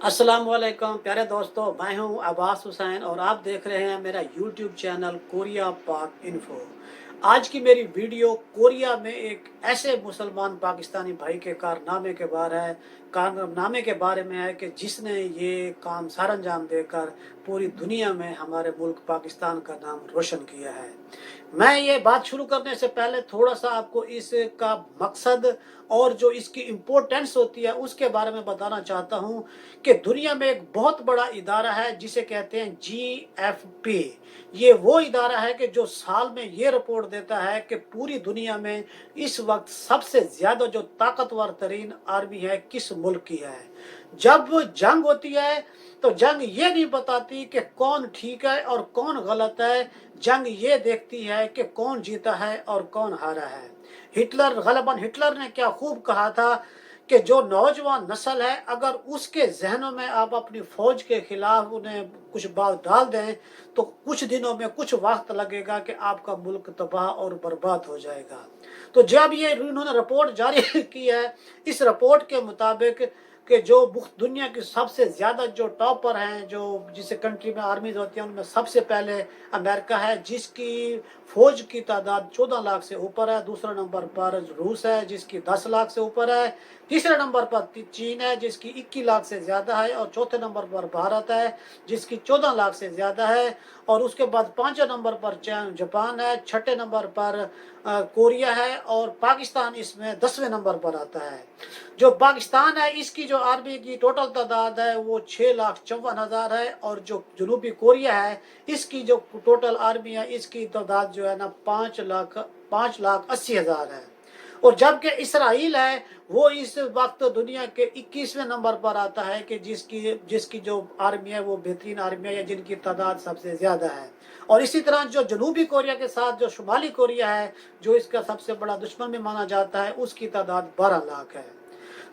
अस्सलाम वालेकुम प्यारे दोस्तों, मैं हूं अब्बास हुसैन और आप देख रहे हैं मेरा यूट्यूब चैनल कोरिया पाक इन्फो। आज की मेरी वीडियो कोरिया में एक ऐसे मुसलमान पाकिस्तानी भाई के कारनामे के बारे में है कि जिसने ये काम सर अंजाम देकर पूरी दुनिया में हमारे मुल्क पाकिस्तान का नाम रोशन किया है। मैं ये बात शुरू करने से पहले थोड़ा सा आपको इसका मकसद और जो इसकी इम्पोर्टेंस होती है उसके बारे में बताना चाहता हूँ कि दुनिया में एक बहुत बड़ा इदारा है जिसे कहते हैं GFP। ये वो इदारा है कि जो साल में ये रिपोर्ट देता है कि पूरी दुनिया में इस वक्त सबसे ज्यादा जो ताकतवर तरीन आर्मी है किस मुल्क की है। जब जंग होती है तो जंग ये नहीं बताती कि कौन ठीक है और कौन गलत है, जंग ये देखती है कि कौन जीता है और कौन हारा है। हिटलर ने क्या खूब कहा था कि जो नौजवान नस्ल है अगर उसके जहनों में आप अपनी फौज के खिलाफ उन्हें कुछ बात डाल दें तो कुछ दिनों में कुछ वक्त लगेगा कि आपका मुल्क तबाह और बर्बाद हो जाएगा। तो जब ये उन्होंने रिपोर्ट जारी की है, इस रिपोर्ट के मुताबिक कि जो दुनिया की सबसे ज्यादा जो टॉपर हैं, जो जिस कंट्री में आर्मीज होती हैं उनमें सबसे पहले अमेरिका है जिसकी फौज की तादाद 14 लाख से ऊपर है। दूसरा नंबर पर रूस है जिसकी 10 लाख से ऊपर है। तीसरे नंबर पर चीन है जिसकी 21 लाख से ज्यादा है और चौथे नंबर पर भारत है जिसकी 14 लाख से ज्यादा है। और उसके बाद पांचवें नंबर पर जापान है, छठे नंबर पर कोरिया है और पाकिस्तान इसमें 10वें नंबर पर आता है। जो पाकिस्तान है इसकी जो आर्मी की टोटल तादाद है वो 6,54,000 है और जो जनूबी कोरिया है इसकी जो टोटल आर्मी है इसकी तादाद जो है ना 5,80,000 है। और जबकि इसराइल है वो इस वक्त दुनिया के 21वें नंबर पर आता है कि जिसकी जो आर्मी है वो बेहतरीन आर्मी है या जिनकी तादाद सबसे ज्यादा है। और इसी तरह जो जनूबी कोरिया के साथ जो शुमाली कोरिया है जो इसका सबसे बड़ा दुश्मन भी माना जाता है उसकी तादाद 12 लाख है।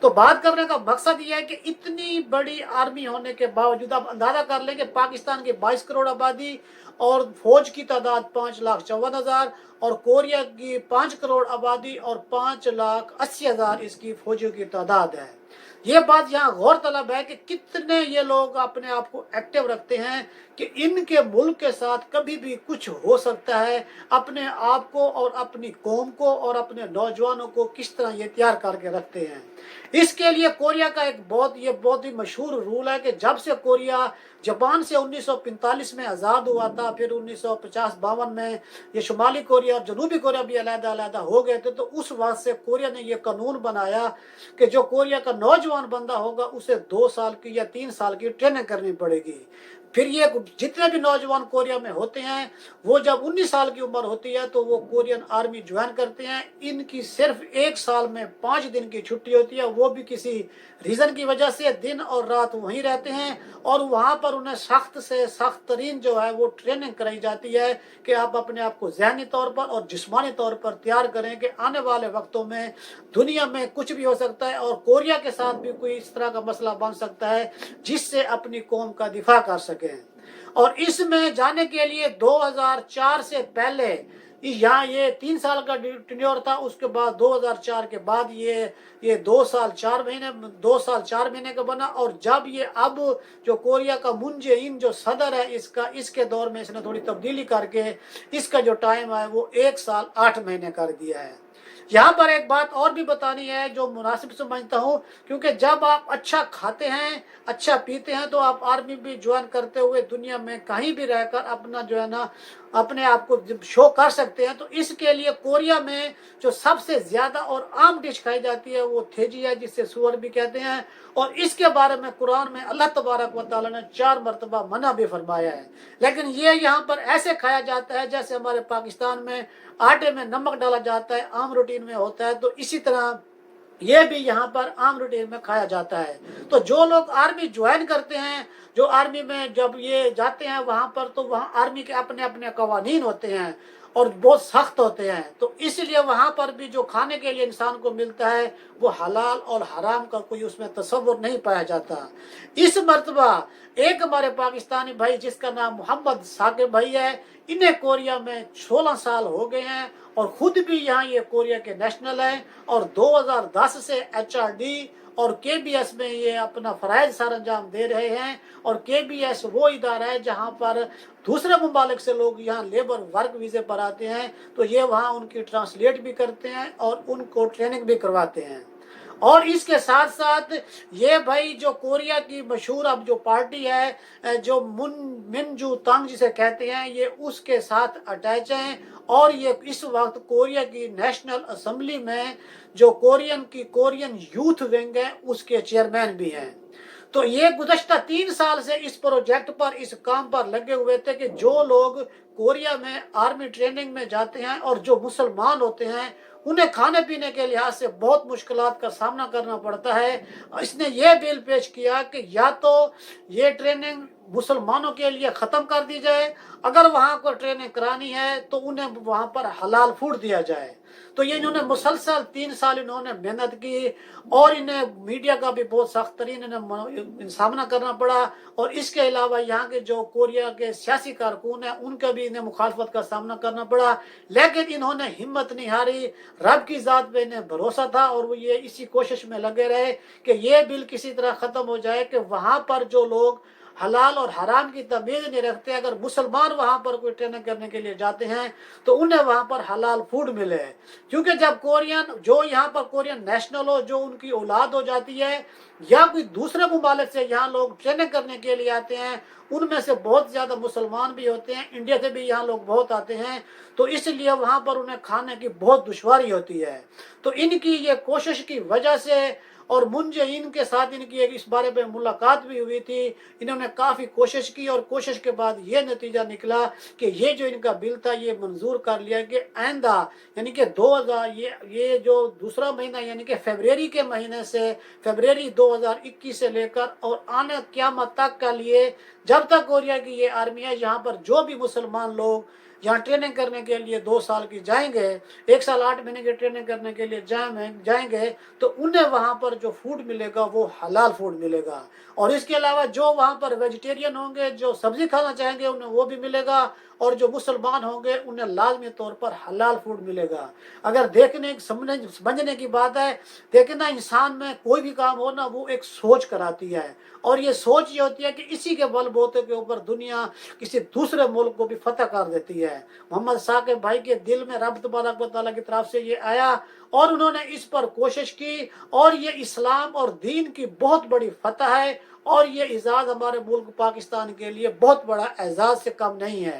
तो बात करने का मकसद ये है कि इतनी बड़ी आर्मी होने के बावजूद आप अंदाजा कर लेंगे पाकिस्तान की 22 करोड़ आबादी और फौज की तादाद 5,54,000 और कोरिया की 5 करोड़ आबादी और 5,80,000 इसकी फौजियों की तादाद है। ये बात यहाँ गौर तलब है कि कितने ये लोग अपने आप को एक्टिव रखते हैं कि इनके मुल्क के साथ कभी भी कुछ हो सकता है। अपने आप को और अपनी कौम को और अपने नौजवानों को किस तरह ये तैयार करके रखते हैं। इसके लिए कोरिया का एक बहुत ही मशहूर रूल है कि जब से कोरिया जापान से 1945 में आज़ाद हुआ था, फिर 1950-52 में ये शुमाली कोरिया और जनूबी कोरिया भी अलग-अलग हो गए थे, तो उस वक्त से कोरिया ने ये कानून बनाया कि जो कोरिया का नौजवान बंदा होगा उसे 2 साल की या 3 साल की ट्रेनिंग करनी पड़ेगी। फिर ये जितने भी नौजवान कोरिया में होते हैं वो जब 19 साल की उम्र होती है तो वो कोरियन आर्मी ज्वाइन करते हैं। इनकी सिर्फ 1 साल में 5 दिन की छुट्टी होती है, वो भी किसी रीजन की वजह से दिन और रात वहीं रहते हैं और वहां पर उन्हें सख्त से सख्त तरीन जो है वो ट्रेनिंग कराई जाती है कि आप अपने आप को जहनी तौर पर और जिस्मानी तौर पर तैयार करें कि आने वाले वक्तों में दुनिया में कुछ भी हो सकता है और कोरिया के साथ भी कोई इस तरह का मसला बन सकता है जिससे अपनी कौम का दिफा कर सके। और इसमें जाने के लिए 2004 से पहले यहाँ ये 3 साल का टेन्योर था, उसके बाद 2004 के बाद ये 2 साल 4 महीने का बना। और जब ये अब जो कोरिया का मून जे इन जो सदर है इसके दौर में इसने थोड़ी तब्दीली करके इसका जो टाइम है वो 1 साल 8 महीने कर दिया है। यहाँ पर एक बात और भी बतानी है जो मुनासिब समझता हूँ, क्योंकि जब आप अच्छा खाते हैं अच्छा पीते हैं तो आप आर्मी भी ज्वाइन करते हुए दुनिया में कहीं भी रहकर अपना जो है ना अपने आप को शो कर सकते हैं। तो इसके लिए कोरिया में जो सबसे ज्यादा और आम डिश खाई जाती है वो थेजी है जिससे सुअर भी कहते हैं। और इसके बारे में कुरान में अल्लाह तबारक व तआला ने 4 मरतबा मना भी फरमाया है। लेकिन ये यहाँ पर ऐसे खाया जाता है जैसे हमारे पाकिस्तान में आटे में नमक डाला जाता है, आम रूटीन में होता है, तो इसी तरह ये भी यहाँ पर आम रूटीन में खाया जाता है। तो जो लोग आर्मी ज्वाइन करते हैं, जो आर्मी में जब ये जाते हैं वहां पर, तो वहाँ आर्मी के अपने अपने कवानीन होते हैं और बहुत सख्त होते हैं। तो इसलिए वहां पर भी जो खाने के लिए इंसान को मिलता है वो हलाल और हराम का कोई उसमें तस्वुर नहीं पाया जाता। इस मर्तबा एक हमारे पाकिस्तानी भाई जिसका नाम मोहम्मद साकिब भाई है, इन्हें कोरिया में 16 साल हो गए हैं और खुद भी यहाँ ये कोरिया के नेशनल हैं और 2010 से HRD اور KBS میں یہ اپنا فرائض سر انجام دے رہے ہیں۔ اور KBS وہ ادارہ ہے جہاں پر دوسرے ممالک سے لوگ یہاں لیبر ورک ویزے پر آتے ہیں، تو یہ وہاں ان کی ٹرانسلیٹ بھی کرتے ہیں اور ان کو ٹریننگ بھی کرواتے ہیں۔ اور اس کے ساتھ ساتھ یہ بھائی جو کوریا کی مشہور اب جو پارٹی ہے جو منجو تانگ جسے کہتے ہیں، یہ اس کے ساتھ اٹیچ ہیں، اور یہ اس وقت کوریا کی نیشنل اسمبلی میں جو کورین یوتھ ونگ ہے اس کے چیئرمین بھی ہیں۔ تو یہ گزشتہ 3 سال سے اس پروجیکٹ پر، اس کام پر لگے ہوئے تھے کہ جو لوگ کوریا میں آرمی ٹریننگ میں جاتے ہیں اور جو مسلمان ہوتے ہیں انہیں کھانے پینے کے لحاظ سے بہت مشکلات کا سامنا کرنا پڑتا ہے۔ اس نے یہ بل پیش کیا کہ یا تو یہ ٹریننگ مسلمانوں کے لیے ختم کر دی جائے، اگر وہاں کو ٹریننگ کرانی ہے تو انہیں وہاں پر حلال فوڈ دیا جائے۔ تو یہ انہوں نے مسلسل 3 سال انہوں نے محنت کی، اور انہیں میڈیا کا بھی بہت سخت ترین انہیں سامنا کرنا پڑا، اور اس کے علاوہ یہاں کے جو کوریا کے سیاسی کارکن ہیں ان کا بھی انہیں مخالفت کا سامنا کرنا پڑا، لیکن انہوں نے ہمت نہیں ہاری، رب کی ذات پہ انہیں بھروسہ تھا، اور وہ یہ اسی کوشش میں لگے رہے کہ یہ بل کسی طرح ختم ہو جائے کہ وہاں پر جو لوگ حلال اور حرام کی تمیز نہیں رکھتے، اگر مسلمان وہاں پر کوئی ٹریننگ کرنے کے لیے جاتے ہیں تو انہیں وہاں پر حلال فوڈ ملے۔ کیونکہ جب کورین جو یہاں پر کورین نیشنل ہو، جو ان کی اولاد ہو جاتی ہے، یا کوئی دوسرے ممالک سے یہاں لوگ ٹریننگ کرنے کے لیے آتے ہیں، ان میں سے بہت زیادہ مسلمان بھی ہوتے ہیں، انڈیا سے بھی یہاں لوگ بہت آتے ہیں، تو اس لیے وہاں پر انہیں کھانے کی بہت دشواری ہوتی ہے۔ تو ان کی یہ کوشش کی وجہ سے، اور ان کے ساتھ ان کی ایک اس بارے میں ملاقات بھی ہوئی تھی، انہوں نے کافی کوشش کی، اور کوشش کے بعد یہ نتیجہ نکلا کہ یہ جو ان کا بل تھا یہ منظور کر لیا کہ آئندہ یعنی کہ 2000 یہ جو دوسرا مہینہ یعنی کہ فیبروری کے مہینے سے، فیبروری 2021 سے لے کر اور آنے قیامت تک کے لیے، جب تک کوریا کی یہ آرمی ہے، یہاں پر جو بھی مسلمان لوگ یہاں ٹریننگ کرنے کے لیے 2 سال کی جائیں گے، 1 سال 8 مہینے کی ٹریننگ کرنے کے لیے جائیں گے، تو انہیں وہاں پر جو فوڈ ملے گا وہ حلال فوڈ ملے گا۔ اور اس کے علاوہ جو وہاں پر ویجیٹیرین ہوں گے، جو سبزی کھانا چاہیں گے، انہیں وہ بھی ملے گا، اور جو مسلمان ہوں گے انہیں لازمی طور پر حلال فوڈ ملے گا۔ اگر دیکھنے سمجھنے کی بات ہے، دیکھنا انسان میں کوئی بھی کام ہو نا، وہ ایک سوچ کراتی ہے، اور یہ سوچ یہ ہوتی ہے کہ اسی کے بل بوتے کے اوپر دنیا کسی دوسرے ملک کو بھی فتح کر دیتی ہے۔ محمد ثاقب بھائی کے دل میں رب تبارک و تعالیٰ کی طرف سے یہ آیا، اور انہوں نے اس پر کوشش کی، اور یہ اسلام اور دین کی بہت بڑی فتح ہے، اور یہ اعزاز ہمارے ملک پاکستان کے لیے بہت بڑا اعزاز سے کم نہیں ہے۔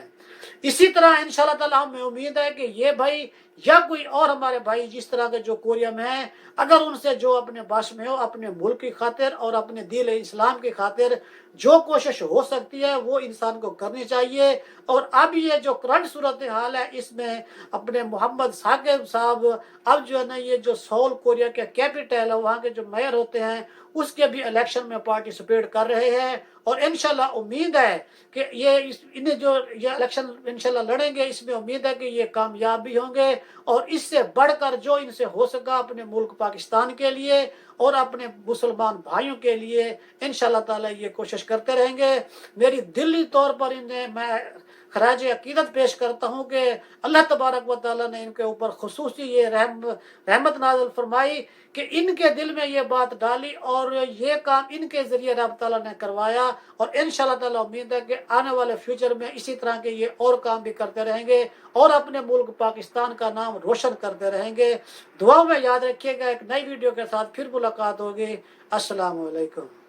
اسی طرح انشاءاللہ تعالیٰ ہمیں امید ہے کہ یہ بھائی یا کوئی اور ہمارے بھائی جس طرح کے جو کوریا میں ہیں، اگر ان سے جو اپنے بس میں ہو، اپنے ملک کی خاطر اور اپنے دین اسلام کی خاطر جو کوشش ہو سکتی ہے وہ انسان کو کرنی چاہیے۔ اور اب یہ جو کرنٹ صورتحال ہے، اس میں اپنے محمد ثاقب صاحب اب جو ہے نا، یہ جو سول کوریا کے کیپٹل ہے، وہاں کے جو میئر ہوتے ہیں، اس کے بھی الیکشن میں پارٹیسپیٹ کر رہے ہیں، اور انشاءاللہ امید ہے کہ انہیں جو یہ الیکشن انشاءاللہ لڑیں گے، اس میں امید ہے کہ یہ کامیاب بھی ہوں گے، اور اس سے بڑھ کر جو ان سے ہو سکا اپنے ملک پاکستان کے لیے اور اپنے مسلمان بھائیوں کے لیے انشاءاللہ تعالی یہ کوشش کرتے رہیں گے۔ میری دلی طور پر انہیں میں خراج عقیدت پیش کرتا ہوں کہ اللہ تبارک و تعالیٰ نے ان کے اوپر خصوصی یہ رحمت نازل فرمائی کہ ان کے دل میں یہ بات ڈالی، اور یہ کام ان کے ذریعے رب تعالیٰ نے کروایا، اور انشاءاللہ تعالیٰ امید ہے کہ آنے والے فیوچر میں اسی طرح کے یہ اور کام بھی کرتے رہیں گے، اور اپنے ملک پاکستان کا نام روشن کرتے رہیں گے۔ دعاؤں میں یاد رکھیے گا، ایک نئی ویڈیو کے ساتھ پھر ملاقات ہوگی۔ السلام علیکم۔